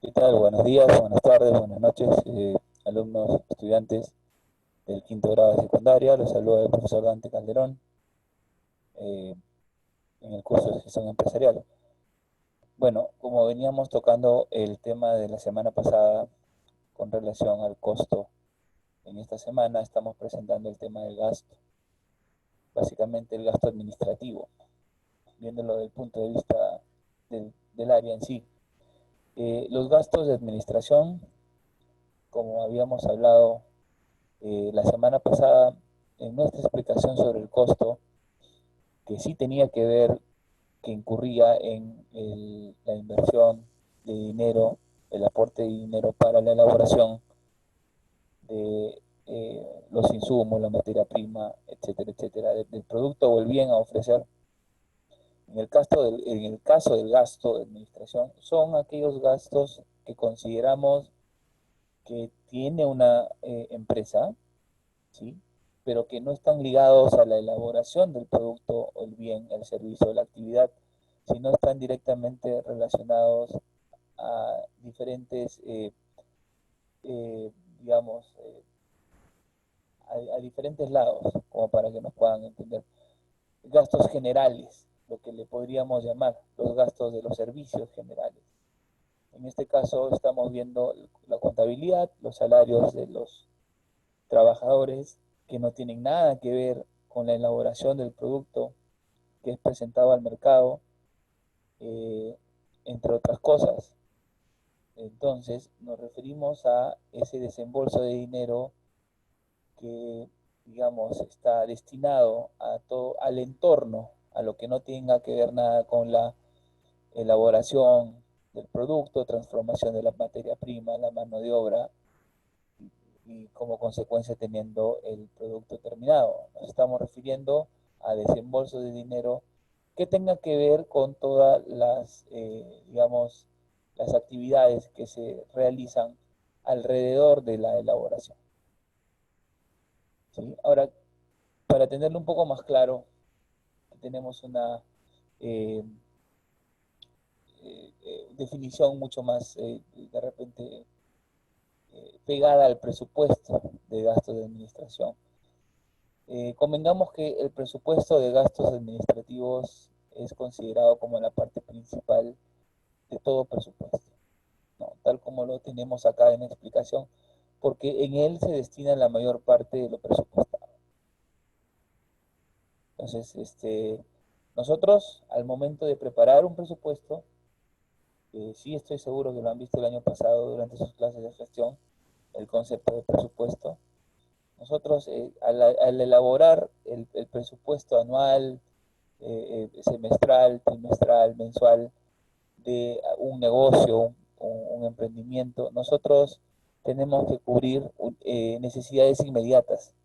¿Qué tal? Buenos días, buenas tardes, buenas noches, alumnos, estudiantes del quinto grado de secundaria. Los saluda el profesor Dante Calderón eh, en el curso de gestión empresarial. Bueno, como veníamos tocando el tema de la semana pasada con relación al costo, en esta semana estamos presentando el tema del gasto, básicamente el gasto administrativo, viéndolo desde el punto de vista del área en sí. Los gastos de administración, como habíamos hablado la semana pasada, en nuestra explicación sobre el costo, que sí tenía que ver, que incurría en la inversión de dinero, el aporte de dinero para la elaboración de los insumos, la materia prima, etcétera, etcétera, del producto o el bien a ofrecer. En el caso del gasto de administración, son aquellos gastos que consideramos que tiene una empresa, ¿sí? Pero que no están ligados a la elaboración del producto o el bien, el servicio o la actividad, sino están directamente relacionados a diferentes, digamos, a diferentes lados, como para que nos puedan entender. Gastos generales, lo que le podríamos llamar los gastos de los servicios generales. En este caso estamos viendo la contabilidad, los salarios de los trabajadores que no tienen nada que ver con la elaboración del producto que es presentado al mercado, eh, entre otras cosas. Entonces nos referimos a ese desembolso de dinero que, digamos, está destinado a todo, al entorno, a lo que no tenga que ver nada con la elaboración del producto, transformación de la materia prima, la mano de obra, y como consecuencia teniendo el producto terminado. Nos estamos refiriendo a desembolso de dinero que tenga que ver con todas las, digamos, las actividades que se realizan alrededor de la elaboración. ¿Sí? Ahora, para tenerlo un poco más claro, tenemos una eh, definición mucho más, de repente, pegada al presupuesto de gastos de administración. Convengamos que el presupuesto de gastos administrativos es considerado como la parte principal de todo presupuesto, ¿no? Tal como lo tenemos acá en la explicación, porque en él se destina la mayor parte de lo presupuestado. Entonces, nosotros al momento de preparar un presupuesto, sí estoy seguro que lo han visto el año pasado durante sus clases de gestión, el concepto de presupuesto. Nosotros al elaborar el presupuesto anual, semestral, trimestral, mensual, de un negocio, un emprendimiento, nosotros tenemos que cubrir necesidades inmediatas,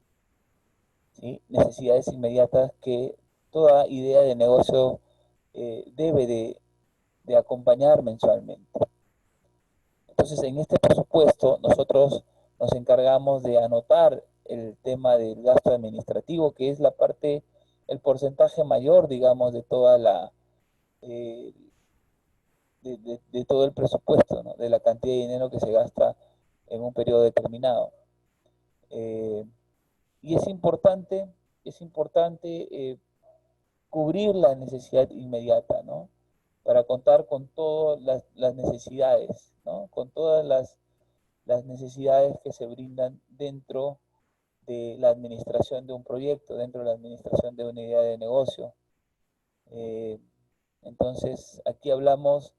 ¿sí? Necesidades inmediatas que toda idea de negocio debe de acompañar mensualmente. Entonces, en este presupuesto, nosotros nos encargamos de anotar el tema del gasto administrativo, que es la parte, el porcentaje mayor, digamos, de toda eh, de todo el presupuesto, ¿no? De la cantidad de dinero que se gasta en un periodo determinado. Eh, y es importante cubrir la necesidad inmediata, ¿no? Para contar con todas las necesidades, ¿no? Con todas las necesidades que se brindan dentro de la administración de un proyecto, dentro de la administración de una idea de negocio. Eh, entonces, aquí hablamos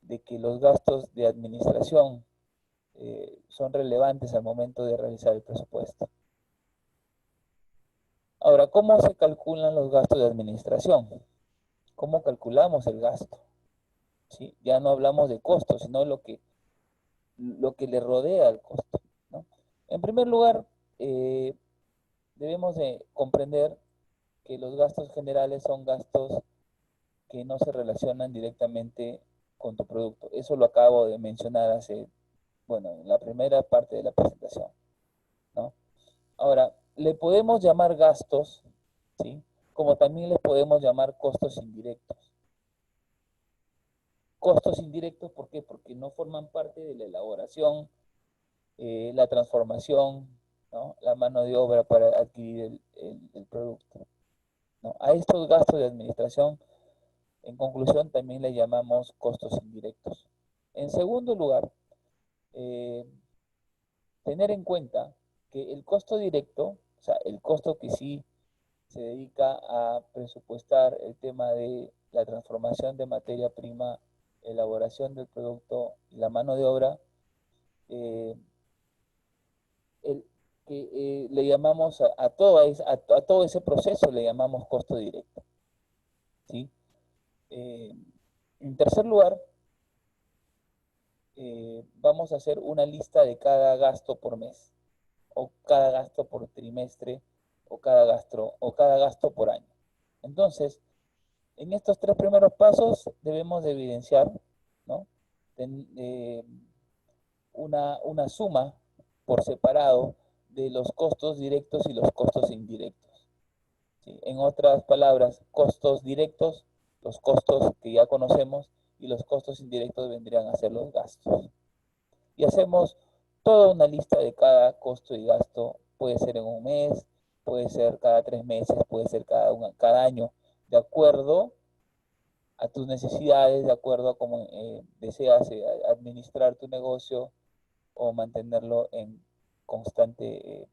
de que los gastos de administración son relevantes al momento de realizar el presupuesto. Ahora, ¿cómo se calculan los gastos de administración? ¿Cómo calculamos el gasto? ¿Sí? Ya no hablamos de costos, sino lo que le rodea al costo, ¿no? En primer lugar, eh, debemos de comprender que los gastos generales son gastos que no se relacionan directamente con tu producto. Eso lo acabo de mencionar bueno, en la primera parte de la presentación, ¿no? Ahora, le podemos llamar gastos, ¿sí? Como también le podemos llamar costos indirectos. costos indirectos, ¿por qué? Porque no forman parte de la elaboración, la transformación, ¿no? La mano de obra para adquirir el producto, ¿no? A estos gastos de administración, en conclusión, también le llamamos costos indirectos. En segundo lugar, eh, tener en cuenta que el costo directo, o sea, el costo que sí se dedica a presupuestar el tema de la transformación de materia prima, elaboración del producto y la mano de obra, eh, el, que le llamamos a todo ese proceso le llamamos costo directo, ¿sí? Eh, en tercer lugar, vamos a hacer una lista de cada gasto por mes, o cada gasto por trimestre, o cada gasto por año. Entonces, en estos tres primeros pasos debemos de evidenciar, ¿no? Una suma por separado de los costos directos y los costos indirectos. ¿Sí? En otras palabras, costos directos, los costos que ya conocemos, y los costos indirectos vendrían a ser los gastos. Y hacemos toda una lista de cada costo y gasto, puede ser en un mes, puede ser cada 3 meses, puede ser cada año, de acuerdo a tus necesidades, de acuerdo a cómo deseas administrar tu negocio o mantenerlo en constante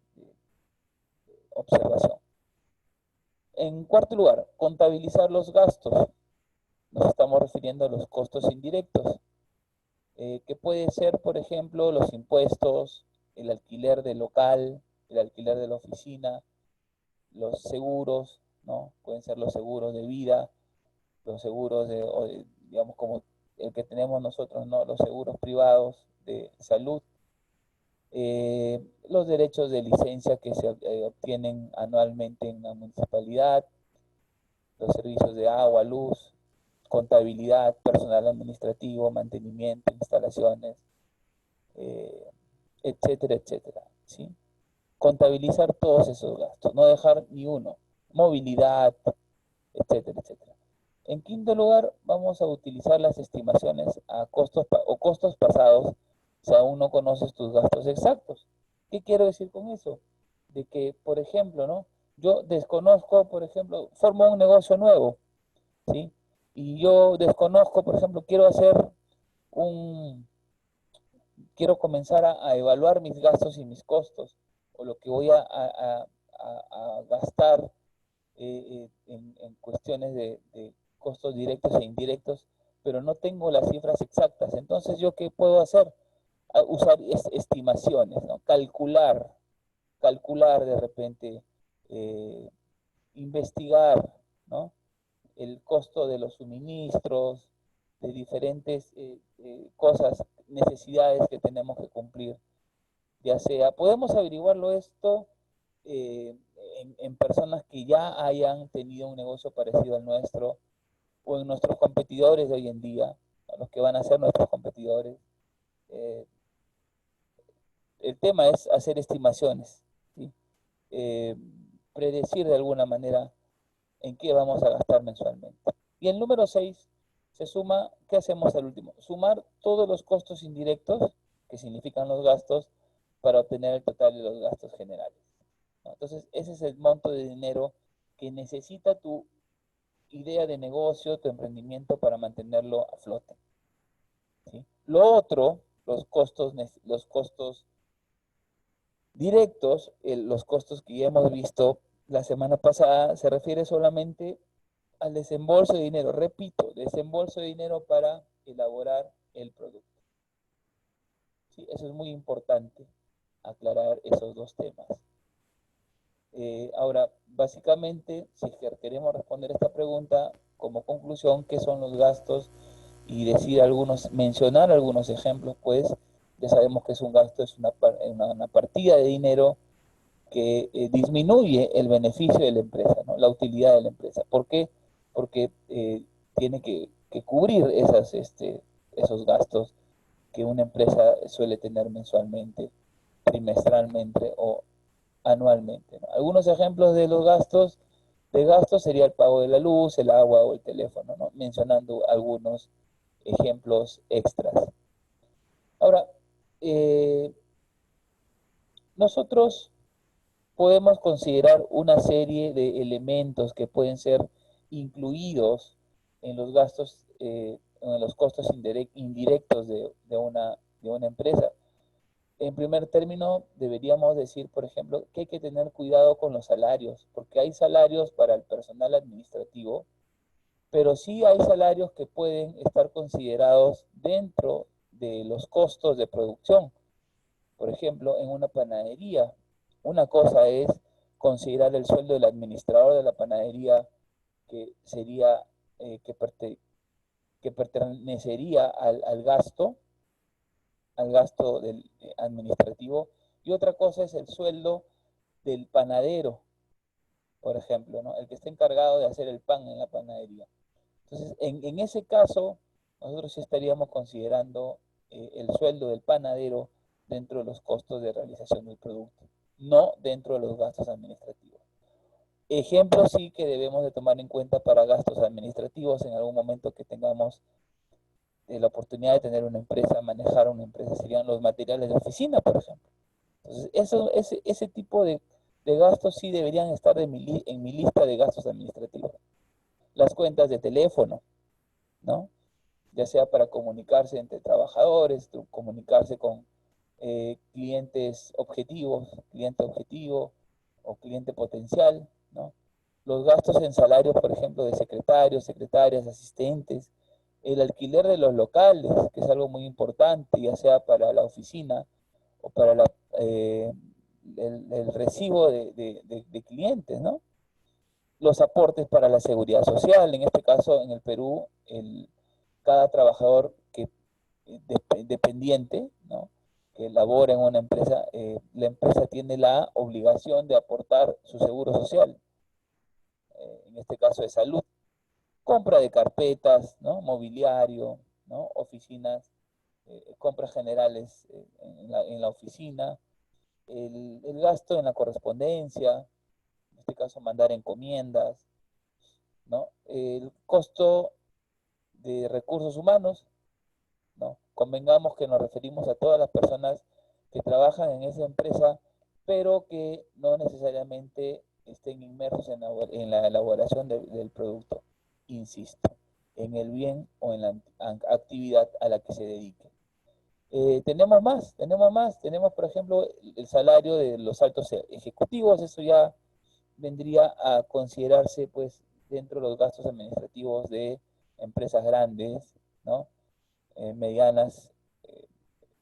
observación. En cuarto lugar, contabilizar los gastos. Nos estamos refiriendo a los costos indirectos, que puede ser, por ejemplo, los impuestos, el alquiler del local, el alquiler de la oficina, los seguros, ¿no? Pueden ser los seguros de vida, los seguros digamos, como el que tenemos nosotros, ¿no? Los seguros privados de salud, los derechos de licencia que se obtienen anualmente en la municipalidad, los servicios de agua, luz, contabilidad, personal administrativo, mantenimiento, instalaciones, eh, etcétera, etcétera, ¿sí? Contabilizar todos esos gastos, no dejar ni uno, movilidad, etcétera, etcétera. En quinto lugar, vamos a utilizar las estimaciones a costos pasados si aún no conoces tus gastos exactos. ¿Qué quiero decir con eso? De que, por ejemplo, ¿no? Yo desconozco, por ejemplo, formo un negocio nuevo, ¿sí? Y yo desconozco, por ejemplo, un, quiero comenzar a evaluar mis gastos y mis costos, o lo que voy a gastar en cuestiones de costos directos e indirectos, pero no tengo las cifras exactas. Entonces, ¿yo qué puedo hacer? Usar estimaciones, ¿no? Calcular de repente, eh, investigar, ¿no? El costo de los suministros, de diferentes cosas, necesidades que tenemos que cumplir. Ya sea, podemos averiguarlo esto eh, en personas que ya hayan tenido un negocio parecido al nuestro, o en nuestros competidores de hoy en día, a los que van a ser nuestros competidores. Eh, el tema es hacer estimaciones, ¿sí? Eh, predecir de alguna manera en qué vamos a gastar mensualmente. Y el número 6 se suma, ¿qué hacemos al último? Sumar todos los costos indirectos, que significan los gastos, para obtener el total de los gastos generales, ¿no? Entonces, ese es el monto de dinero que necesita tu idea de negocio, tu emprendimiento para mantenerlo a flote, ¿sí? Lo otro, los costos directos, los costos que ya hemos visto la semana pasada, se refiere solamente al desembolso de dinero. Repito, desembolso de dinero para elaborar el producto. ¿Sí? Eso es muy importante, aclarar esos dos temas. Ahora, básicamente, si queremos responder esta pregunta, como conclusión, ¿qué son los gastos? Y mencionar algunos ejemplos, pues ya sabemos que es un gasto, es una partida de dinero que disminuye el beneficio de la empresa, ¿no? La utilidad de la empresa. ¿Por qué? Porque tiene que cubrir esos gastos que una empresa suele tener mensualmente, trimestralmente o anualmente, ¿no? Algunos ejemplos de gastos sería el pago de la luz, el agua o el teléfono, ¿no? Mencionando algunos ejemplos extras. Ahora, nosotros podemos considerar una serie de elementos que pueden ser incluidos en los gastos, en los costos indirectos de una empresa. En primer término, deberíamos decir, por ejemplo, que hay que tener cuidado con los salarios, porque hay salarios para el personal administrativo, pero sí hay salarios que pueden estar considerados dentro de los costos de producción. Por ejemplo, en una panadería, una cosa es considerar el sueldo del administrador de la panadería, que sería, que, que pertenecería al gasto del, administrativo, y otra cosa es el sueldo del panadero, por ejemplo, ¿no? El que está encargado de hacer el pan en la panadería. Entonces, en ese caso, nosotros sí estaríamos considerando el sueldo del panadero dentro de los costos de realización del producto, no dentro de los gastos administrativos. Ejemplos sí que debemos de tomar en cuenta para gastos administrativos en algún momento que tengamos la oportunidad de tener una empresa, manejar una empresa, serían los materiales de oficina, por ejemplo. Entonces, ese tipo de gastos sí deberían estar en mi lista de gastos administrativos. Las cuentas de teléfono, ¿no? Ya sea para comunicarse entre trabajadores, comunicarse con clientes objetivos, cliente objetivo o cliente potencial, ¿no? Los gastos en salarios, por ejemplo, de secretarios, secretarias, asistentes, el alquiler de los locales, que es algo muy importante, ya sea para la oficina o para el recibo de clientes, ¿no? Los aportes para la seguridad social, en este caso en el Perú, cada trabajador que dependiente, ¿no? Que labora en una empresa, la empresa tiene la obligación de aportar su seguro social, en este caso de salud, compra de carpetas, ¿no? Mobiliario, ¿no? Oficinas, compras generales en la oficina, el gasto en la correspondencia, en este caso mandar encomiendas, ¿no? El costo de recursos humanos, ¿no? Convengamos que nos referimos a todas las personas que trabajan en esa empresa, pero que no necesariamente estén inmersos en la elaboración del producto, insisto, en el bien o en la actividad a la que se dedique. Tenemos por ejemplo el salario de los altos ejecutivos, eso ya vendría a considerarse pues dentro de los gastos administrativos de empresas grandes, ¿no? Medianas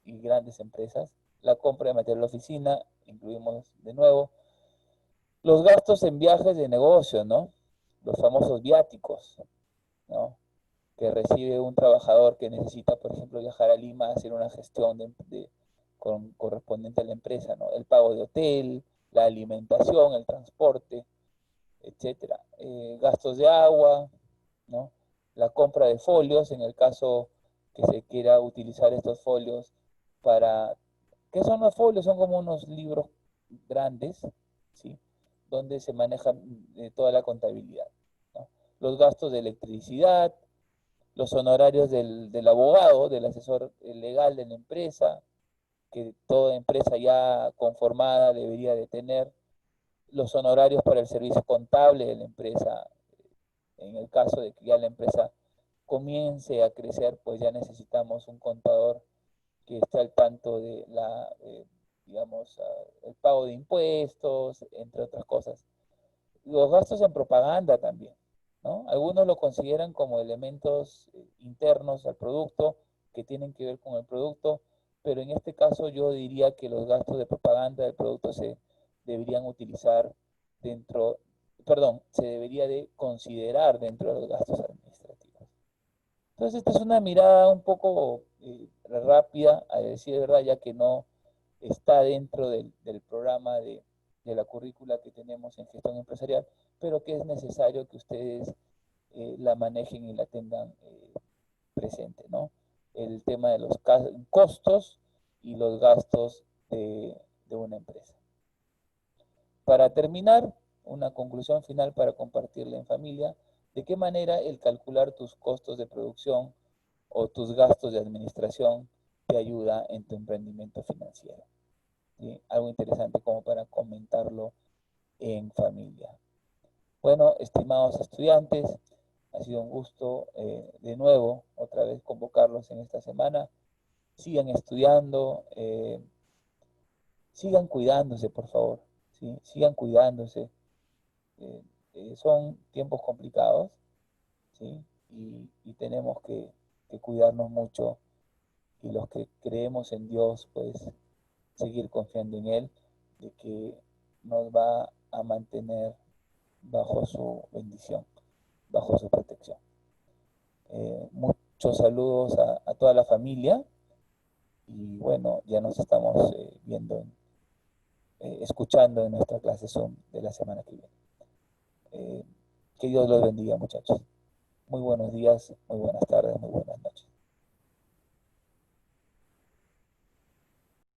y grandes empresas. La compra de material de oficina, incluimos de nuevo. Los gastos en viajes de negocio, ¿no? Los famosos viáticos, ¿no? Que recibe un trabajador que necesita, por ejemplo, viajar a Lima a hacer una gestión correspondiente a la empresa, ¿no? El pago de hotel, la alimentación, el transporte, etcétera. Gastos de agua, ¿no? La compra de folios, en el caso que se quiera utilizar estos folios para... ¿Qué son los folios? Son como unos libros grandes, ¿sí? Donde se maneja toda la contabilidad, ¿no? Los gastos de electricidad, los honorarios del abogado, del asesor legal de la empresa, que toda empresa ya conformada debería de tener, los honorarios para el servicio contable de la empresa, en el caso de que ya la empresa comience a crecer, pues ya necesitamos un contador que esté al tanto de digamos, el pago de impuestos, entre otras cosas. Los gastos en propaganda también, ¿no? Algunos lo consideran como elementos internos al producto, que tienen que ver con el producto, pero en este caso yo diría que los gastos de propaganda del producto se deberían utilizar dentro, perdón, se debería de considerar dentro de los gastos administrativos. Entonces, esta es una mirada un poco rápida, a decir de verdad, ya que no está dentro del programa de la currícula que tenemos en gestión empresarial, pero que es necesario que ustedes la manejen y la tengan presente, ¿no? El tema de los costos y los gastos de una empresa. Para terminar, una conclusión final para compartirla en familia, ¿de qué manera el calcular tus costos de producción o tus gastos de administración te ayuda en tu emprendimiento financiero. ¿Sí? Algo interesante como para comentarlo en familia. Bueno, estimados estudiantes, ha sido un gusto de nuevo otra vez convocarlos en esta semana. Sigan estudiando, sigan cuidándose, por favor. ¿Sí? Sigan cuidándose. Eh, son tiempos complicados, ¿sí? Y tenemos que cuidarnos mucho, y los que creemos en Dios, pues seguir confiando en Él, de que nos va a mantener bajo su bendición, bajo su protección. Muchos saludos a toda la familia, y bueno, ya nos estamos viendo, escuchando en nuestra clase Zoom de la semana que viene. Que Dios los bendiga, muchachos. Muy buenos días, muy buenas tardes, muy buenas noches.